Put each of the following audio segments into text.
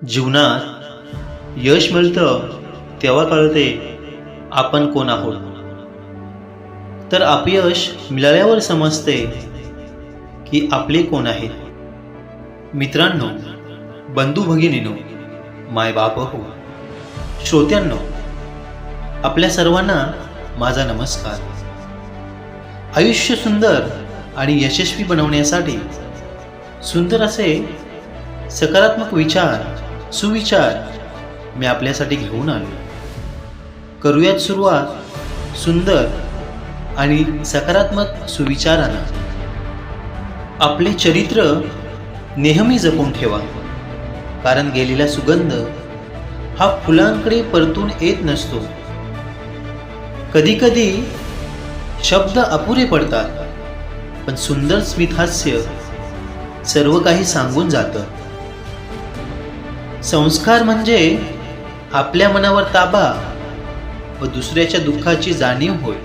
जीवनात यश मिळतं तेव्हा कळते आपण कोण आहोत, तर अपयश मिळाल्यावर समजते की आपले कोण आहेत. मित्रांनो, बंधू भगिनींनो, मायबाप हो, श्रोत्यांनो, आपल्या सर्वांना माझा नमस्कार. आयुष्य सुंदर आणि यशस्वी बनवण्यासाठी सुंदर असे सकारात्मक विचार, सुविचार मी आपल्यासाठी घेऊन आलो. करूयात सुरुवात सुंदर आणि सकारात्मक सुविचारांना. आपले चरित्र नेहमी जपून ठेवा, कारण गेलेला सुगंध हा फुलांकडे परतून येत नसतो. कधी कधी शब्द अपुरे पडतात, पण सुंदर स्मितहास्य सर्व काही सांगून जातं. संस्कार म्हणजे आपल्या मनावर ताबा व दुसऱ्याच्या दुःखाची जाणीव होय.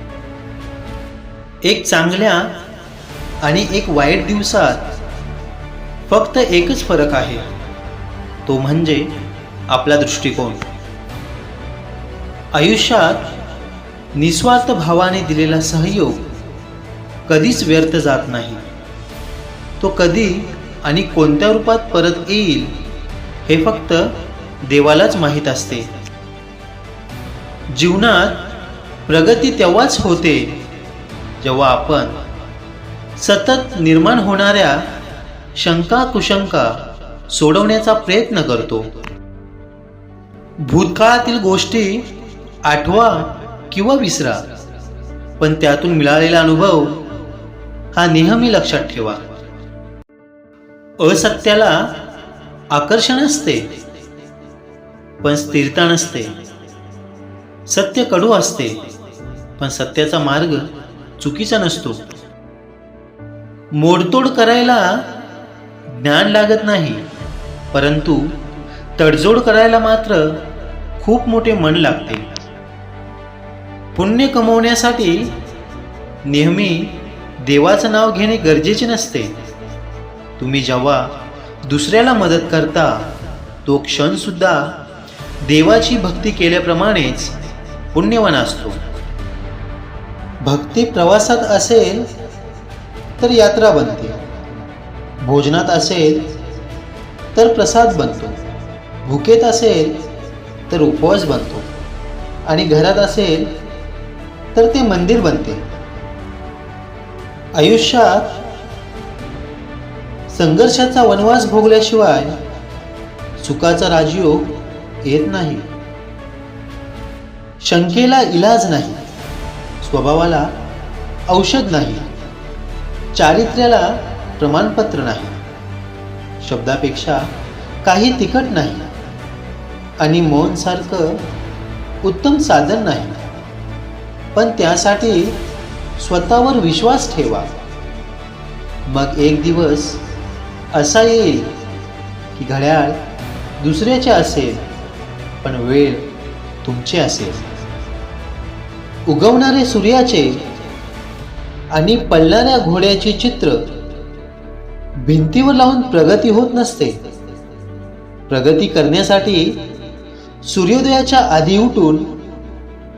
एक चांगल्या आणि एक वाईट दिवसात फक्त एकच फरक आहे, तो म्हणजे आपला दृष्टिकोन. आयुष्यात निस्वार्थ भावाने दिलेला सहयोग कधीच व्यर्थ जात नाही. तो कधी आणि कोणत्या रूपात परत येईल हे फक्त देवालाच माहीत असते. जीवनात प्रगती तेव्हाच होते जेव्हा आपण सतत निर्माण होणाऱ्या शंका कुशंका सोडवण्याचा प्रयत्न करतो. भूतकाळातील गोष्टी आठवा किंवा विसरा, पण त्यातून मिळालेला अनुभव हा नेहमी लक्षात ठेवा. असत्याला आकर्षण असते, पण स्थिरता नसते. सत्य कडू असते, पण सत्याचा मार्ग चुकीचा नसतो. मोडतोड करायला ज्ञान लागत नाही, परंतु तडजोड करायला मात्र खूप मोठे मन लागते. पुण्य कमवण्यासाठी नेहमी देवाचं नाव घेणे गरजेचे नसते. तुम्ही जेव्हा दुसऱ्याला मदत करता, तो क्षण सुद्धा देवाची भक्ती केल्याप्रमाणेच पुण्यवान असतो. भक्ती प्रवासात असेल तर यात्रा बनते, भोजनात असेल तर प्रसाद बनतो, भुकेत असेल तर उपवास बनतो, आणि घरात असेल तर ते मंदिर बनते. आयुष्यात संघर्षाचा वनवास भोगल्याशिवाय सुखाचा राजयोग येत नाही. शंकेला इलाज नाही, स्वभावाला औषध नाही, चारित्र्याला प्रमाणपत्र नाही, शब्दापेक्षा काही तिखट नाही, आणि मौन सारखं उत्तम साधन नाही. पण त्यासाठी स्वतःवर विश्वास ठेवा. मग एक दिवस असा येईल की घड्याळ दुसऱ्याचे असेल, पण वेळ तुमची असेल. उगवणारे सूर्याचे आणि पळणाऱ्या घोड्याचे चित्र भिंतीवर लावून प्रगती होत नसते. प्रगती करण्यासाठी सूर्योदयाच्या आधी उठून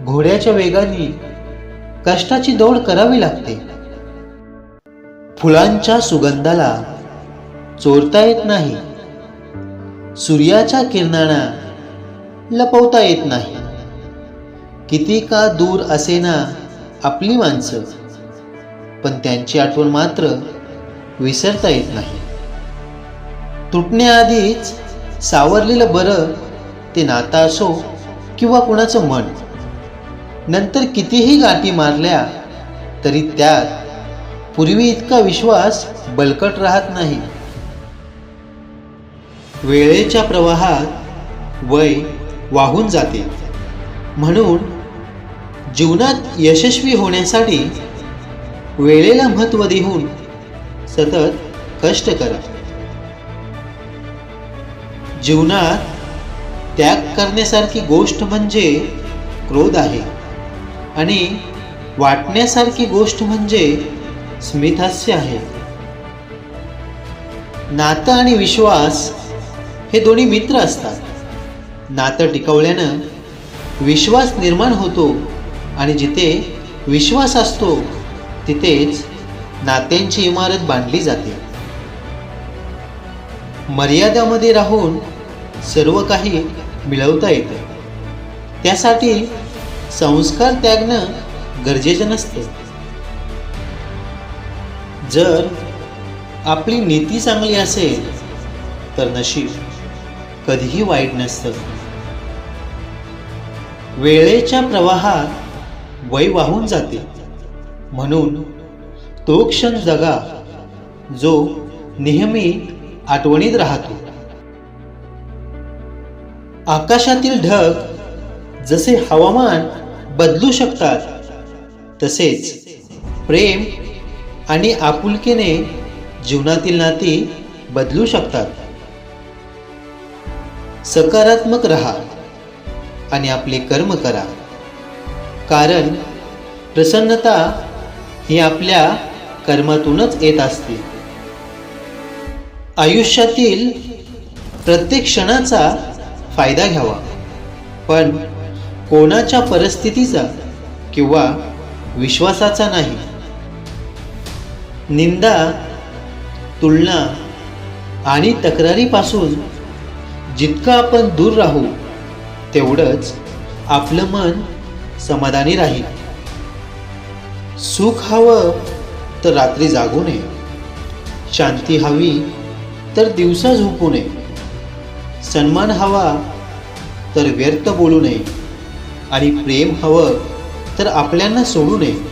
घोड्याच्या वेगाने कष्टाची दौड करावी लागते. फुलांच्या सुगंधाला चोरता येत नाही, सूर्याच्या किरणांना लपवता येत नाही. किती का दूर असेना आपली माणसं, पण त्यांची आठवण मात्र विसरता येत नाही. तुटण्याआधीच सावरलेलं बरं, ते नातं असो किंवा कुणाचं मन. नंतर कितीही गाठी मारल्या तरी त्यात पूर्वी इतका विश्वास बळकट राहत नाही. वेळेच्या प्रवाहात वय वाहून जाते, म्हणून जीवनात यशस्वी होण्यासाठी वेळेला महत्त्व देऊन सतत कष्ट करा. जीवनात त्याग करण्यासारखी गोष्ट म्हणजे क्रोध आहे, आणि वाटण्यासारखी गोष्ट म्हणजे स्मितहास्य आहे. नातं आणि विश्वास हे दोन्ही मित्र असतात. नातं टिकवल्यानं विश्वास निर्माण होतो आणि जिथे विश्वास असतो तिथेच नात्यांची इमारत बांधली जाते. मर्यादामध्ये राहून सर्व काही मिळवता येतं. त्यासाठी संस्कार त्यागणं गरजेचं नसतं. जर आपली नीती चांगली असेल तर नशीब कधीही वाईट नसतं. वेळेच्या प्रवाहात वय वाहून जाते, म्हणून तो क्षण जगा जो नेहमी आठवणीत राहतो. आकाशातील ढग जसे हवामान बदलू शकतात तसेच प्रेम आणि आपुलकीने जीवनातील नाती बदलू शकतात. सकारात्मक राहा आणि आपले कर्म करा, कारण प्रसन्नता ही आपल्या कर्मातूनच येत असते. आयुष्यातील प्रत्येक क्षणाचा फायदा घ्यावा, पण कोणाच्या परिस्थितीचा किंवा विश्वासाचा नाही. निंदा, तुलना आणि तक्रारीपासून जितकं आपण दूर राहू तेवढंच आपलं मन समाधानी राहील. सुख हवं तर रात्री जागू नये, शांती हवी तर दिवसा झोपू नये, सन्मान हवा तर व्यर्थ बोलू नये आणि प्रेम हवं तर आपल्यांना सोडू नये.